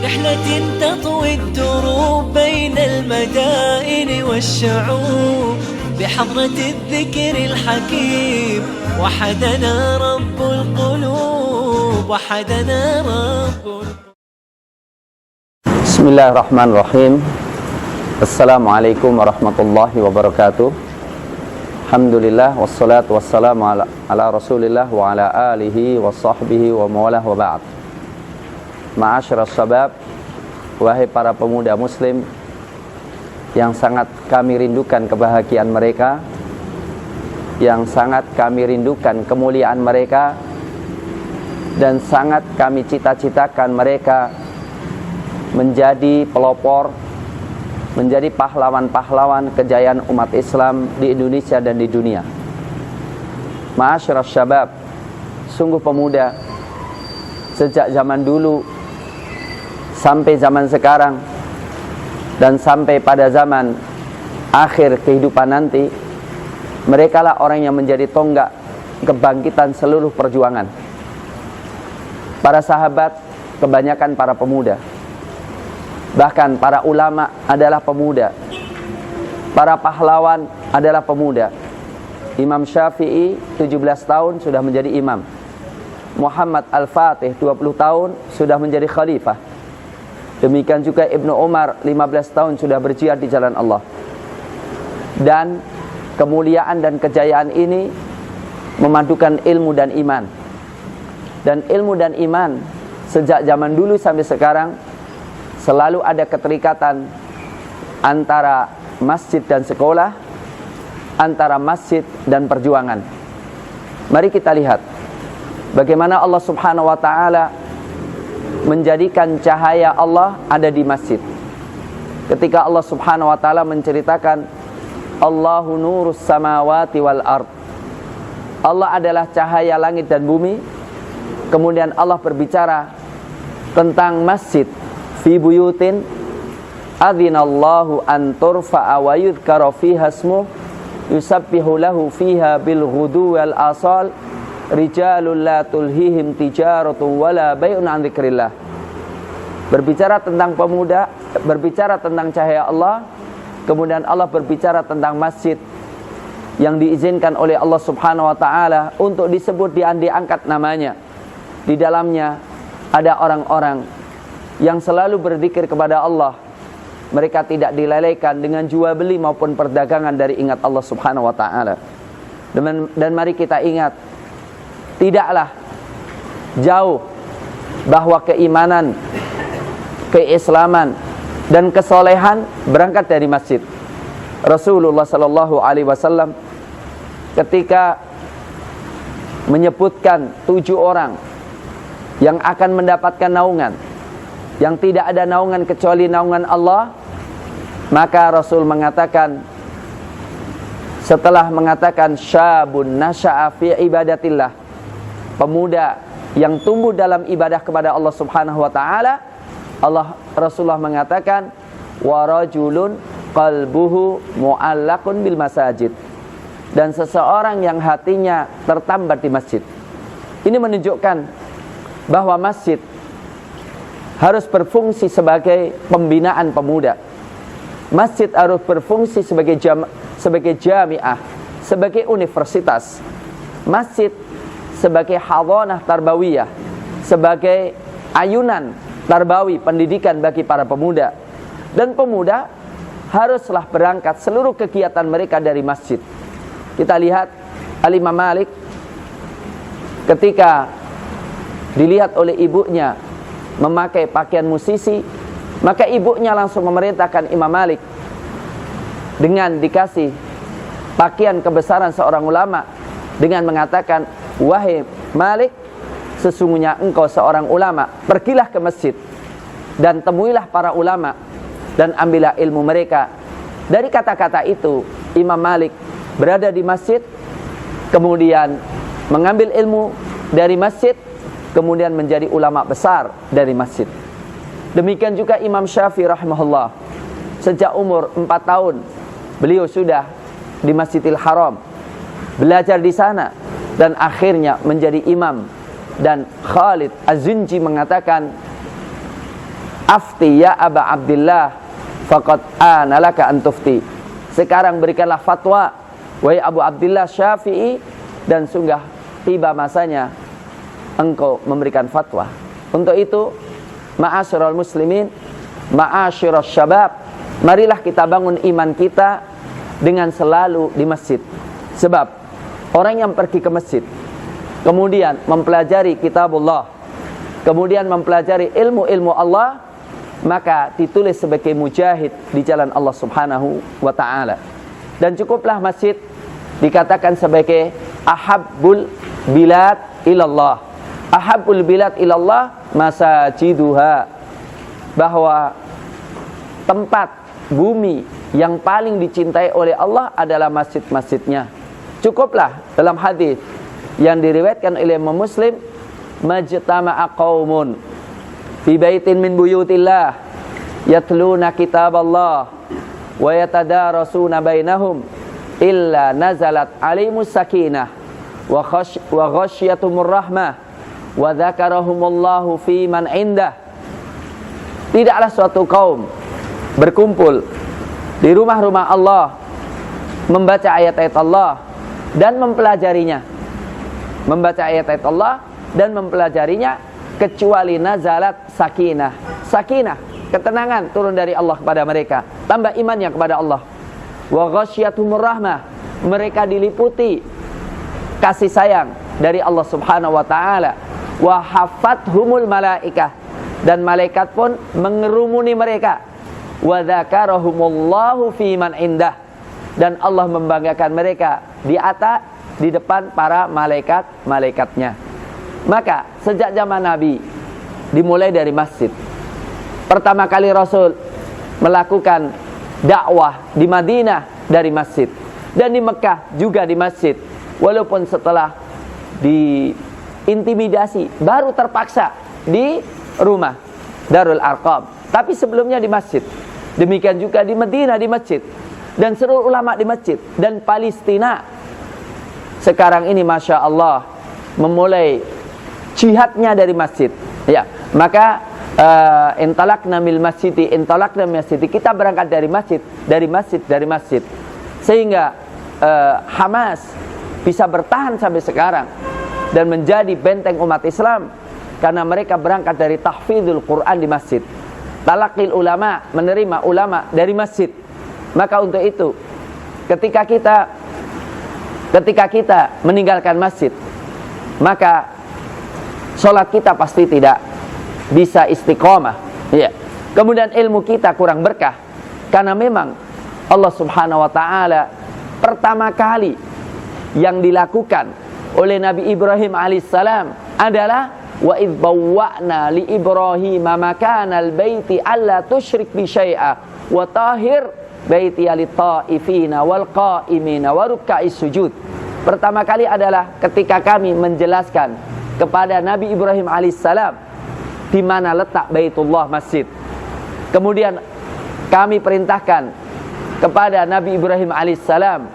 رحلة تطوي الدروب بين المدائن والشعوب بحضرة الذكر الحكيم وحدنا رب القلوب وحدنا رب القلوب. بسم الله الرحمن الرحيم. Assalamualaikum warahmatullahi wabarakatuh. Alhamdulillah wassalatu wassalamu ala rasulillah wa ala alihi wa sahbihi wa mawalah wa ba'd. Ma'asyiras syabab, wahai para pemuda muslim yang sangat kami rindukan kebahagiaan mereka, yang sangat kami rindukan kemuliaan mereka, dan sangat kami cita-citakan mereka menjadi pelopor, menjadi pahlawan-pahlawan kejayaan umat Islam di Indonesia dan di dunia. Ma'asyiras syabab, sungguh pemuda, sejak zaman dulu sampai zaman sekarang dan sampai pada zaman akhir kehidupan nanti, merekalah orang yang menjadi tonggak kebangkitan seluruh perjuangan. Para sahabat kebanyakan para pemuda, bahkan para ulama adalah pemuda, para pahlawan adalah pemuda. Imam Syafi'i 17 tahun sudah menjadi imam. Muhammad Al-Fatih 20 tahun sudah menjadi khalifah. Demikian juga Ibnu Umar 15 tahun sudah berjihad di jalan Allah. Dan kemuliaan dan kejayaan ini memadukan ilmu dan iman. Dan ilmu dan iman sejak zaman dulu sampai sekarang selalu ada keterikatan antara masjid dan sekolah, antara masjid dan perjuangan. Mari kita lihat bagaimana Allah Subhanahu wa taala menjadikan cahaya Allah ada di masjid. Ketika Allah Subhanahu wa taala menceritakan Allahu nurus samawati wal ard, Allah adalah cahaya langit dan bumi. Kemudian Allah berbicara tentang masjid, fi buyutin adzinallahu an turfa'a wa yudhkara fiha ismuh yusabbihu lahu fiha bil ghudu wal asal rijalul la tulhihim tijaratun wala bai'un an dzikrillah. Berbicara tentang pemuda, berbicara tentang cahaya Allah, kemudian Allah berbicara tentang masjid yang diizinkan oleh Allah Subhanahu wa taala untuk disebut, diangkat namanya. Di dalamnya ada orang-orang yang selalu berzikir kepada Allah. Mereka tidak dilelehkan dengan jual beli maupun perdagangan dari ingat Allah Subhanahu wa taala. Dan mari kita ingat, tidaklah jauh bahwa keimanan, keislaman dan kesolehan berangkat dari masjid. Rasulullah sallallahu alaihi wasallam ketika menyebutkan 7 orang yang akan mendapatkan naungan, yang tidak ada naungan kecuali naungan Allah, maka Rasul mengatakan, setelah mengatakan syabun nasya'a fi ibadatillah, pemuda yang tumbuh dalam ibadah kepada Allah Subhanahu wa taala, Rasulullah mengatakan wa rajulun qalbuhu mu'allaqun bil masajid, dan seseorang yang hatinya tertambat di masjid. Ini menunjukkan bahwa masjid harus berfungsi sebagai pembinaan pemuda. Masjid harus berfungsi sebagai jamiah, sebagai universitas. Masjid sebagai hadhanah tarbawiyah, sebagai ayunan tarbawi, pendidikan bagi para pemuda. Dan pemuda haruslah berangkat seluruh kegiatan mereka dari masjid. Kita lihat Al-Imam Malik ketika dilihat oleh ibunya memakai pakaian musisi, maka ibunya langsung memerintahkan Imam Malik dengan dikasih pakaian kebesaran seorang ulama dengan mengatakan, wahai Malik, sesungguhnya engkau seorang ulama, pergilah ke masjid dan temuilah para ulama dan ambillah ilmu mereka. Dari kata-kata itu, Imam Malik berada di masjid, kemudian mengambil ilmu dari masjid, kemudian menjadi ulama besar dari masjid. Demikian juga Imam Syafi'i rahimahullah, sejak umur 4 tahun beliau sudah di Masjidil Haram, belajar di sana dan akhirnya menjadi imam. Dan Khalid Az-Zunji mengatakan, Afti ya Aba Abdillah faqad ana laka an tufti. Sekarang berikanlah fatwa wahai Abu Abdillah Syafi'i, dan sungguh tiba masanya engkau memberikan fatwa. Untuk itu, ma'asyiral muslimin, ma'asyiral syabab, marilah kita bangun iman kita dengan selalu di masjid. Sebab orang yang pergi ke masjid, kemudian mempelajari kitabullah, kemudian mempelajari ilmu-ilmu Allah, maka ditulis sebagai mujahid di jalan Allah Subhanahu wa ta'ala. Dan cukuplah masjid dikatakan sebagai ahabbul bilad ilallah. Ahabbul bilad ilallah masajiduha, bahwa tempat bumi yang paling dicintai oleh Allah adalah masjid-masjidnya. Cukuplah dalam hadis yang diriwayatkan oleh Imam Muslim, majtama'a qaumun fi baitin min buyutillah yatluna kitaballah wa yatadarasuna bainahum illa nazalat alaimus sakinah wa ghasyiatumur rahmah wa dzakarahumullahu fi man indah. Tidaklah suatu kaum berkumpul di rumah-rumah Allah membaca ayat-ayat Allah dan mempelajarinya, membaca ayat-ayat Allah dan mempelajarinya, kecuali nazalat sakinah. Sakinah, ketenangan turun dari Allah kepada mereka, tambah imannya kepada Allah. Wa ghasyiatumur rahmah, mereka diliputi kasih sayang dari Allah Subhanahu wa taala. Wa hafathumul malaikah, dan malaikat pun mengerumuni mereka. Wa dzakarahumullahu fi man indah, dan Allah membanggakan mereka di atas, di depan para malaikat-malaikatnya. Maka sejak zaman Nabi dimulai dari masjid. Pertama kali Rasul melakukan dakwah di Madinah dari masjid, dan di Mekah juga di masjid. Walaupun setelah diintimidasi baru terpaksa di rumah Darul Arqam, tapi sebelumnya di masjid. Demikian juga di Madinah di masjid, dan seluruh ulama di masjid. Dan Palestina sekarang ini Masya Allah memulai jihadnya dari masjid. Ya, maka intalakna mil masjidi, intalakna mil masjidi, kita berangkat dari masjid, dari masjid, sehingga Hamas bisa bertahan sampai sekarang dan menjadi benteng umat Islam, karena mereka berangkat dari tahfidzul Quran di masjid, talaqil ulama, menerima ulama dari masjid. Maka untuk itu, ketika kita meninggalkan masjid, maka sholat kita pasti tidak bisa istiqomah. Ya. Kemudian ilmu kita kurang berkah, karena memang Allah Subhanahu wa ta'ala pertama kali yang dilakukan oleh Nabi Ibrahim alaihissalam adalah wa idh bawwa'na li Ibrahim makanal baiti alla tusyrik bi syai'a wa tahhir baiti lit ta'ifina wal qa'imina wa ruk'a'is sujud. Pertama kali adalah ketika kami menjelaskan kepada Nabi Ibrahim alaihissalam di mana letak Baitullah, masjid. Kemudian kami perintahkan kepada Nabi Ibrahim alaihissalam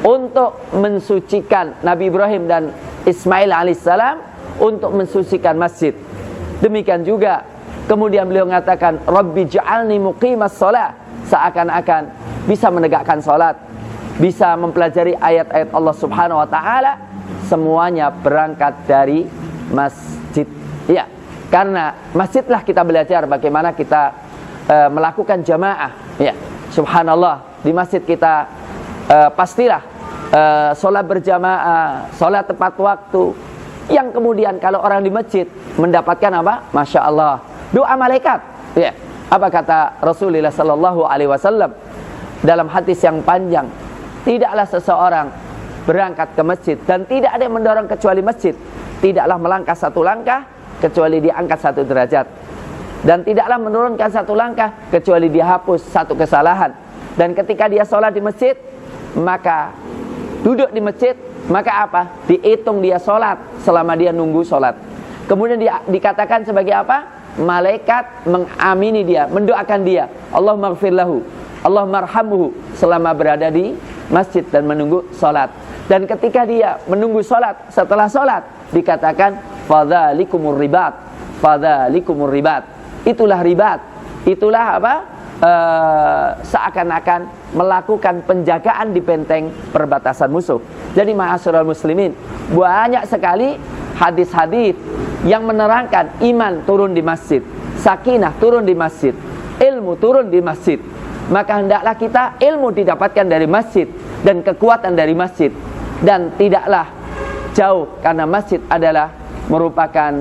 untuk mensucikan Nabi Ibrahim dan Ismail alaihissalam untuk mensucikan masjid. Demikian juga kemudian beliau mengatakan Rabbi ja'alni muqimas shalah, seakan-akan bisa menegakkan salat, bisa mempelajari ayat-ayat Allah Subhanahu wa taala. Semuanya berangkat dari masjid. Ya, karena masjidlah kita belajar bagaimana kita melakukan jamaah. Ya, subhanallah, di masjid kita pastilah sholat berjamaah, sholat tepat waktu. Yang kemudian kalau orang di masjid mendapatkan apa? Masya Allah, doa malaikat. Ya, apa kata Rasulullah Sallallahu Alaihi Wasallam dalam hadis yang panjang? Tidaklah seseorang berangkat ke masjid dan tidak ada yang mendorong kecuali masjid. Tidaklah melangkah satu langkah kecuali diangkat satu derajat, dan tidaklah menurunkan satu langkah kecuali dihapus satu kesalahan. Dan ketika dia sholat di masjid, maka duduk di masjid, maka apa? Dihitung dia sholat selama dia nunggu sholat. Kemudian dikatakan sebagai apa? Malaikat mengamini dia, mendoakan dia, Allahumma ghfir lahu, Allahumma arhamhu, selama berada di masjid dan menunggu sholat. Dan ketika dia menunggu sholat, setelah sholat dikatakan fadzalikumur ribat, fadzalikumur ribat. itulah ribat. Itulah apa? Seakan-akan melakukan penjagaan di benteng perbatasan musuh. Jadi ma'asyiral muslimin, banyak sekali hadis-hadis yang menerangkan iman turun di masjid, sakinah turun di masjid, ilmu turun di masjid. Maka hendaklah kita ilmu didapatkan dari masjid dan kekuatan dari masjid, dan tidaklah jauh, karena masjid adalah merupakan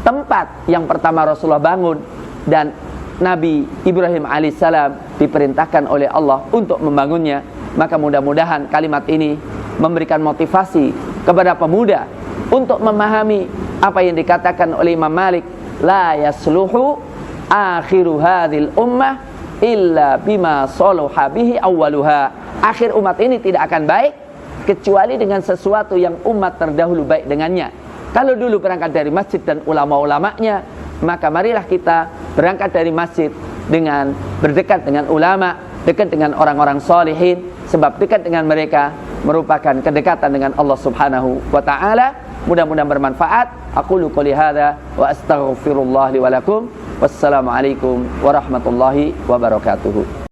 tempat yang pertama Rasulullah bangun, dan Nabi Ibrahim alaihissalam diperintahkan oleh Allah untuk membangunnya. Maka mudah-mudahan kalimat ini memberikan motivasi kepada pemuda untuk memahami apa yang dikatakan oleh Imam Malik, la yasluhu akhiru hadhil ummah illa bima salaha bihi awwaluha. Akhir umat ini tidak akan baik kecuali dengan sesuatu yang umat terdahulu baik dengannya. Kalau dulu berangkat dari masjid dan ulama-ulamanya, maka marilah kita berangkat dari masjid dengan berdekat dengan ulama, dekat dengan orang-orang solihin, sebab dekat dengan mereka merupakan kedekatan dengan Allah Subhanahu wa taala. Mudah-mudahan bermanfaat. Aqulu qouli hadza wa astaghfirullah li wa lakum. Wassalamualaikum warahmatullahi wabarakatuh.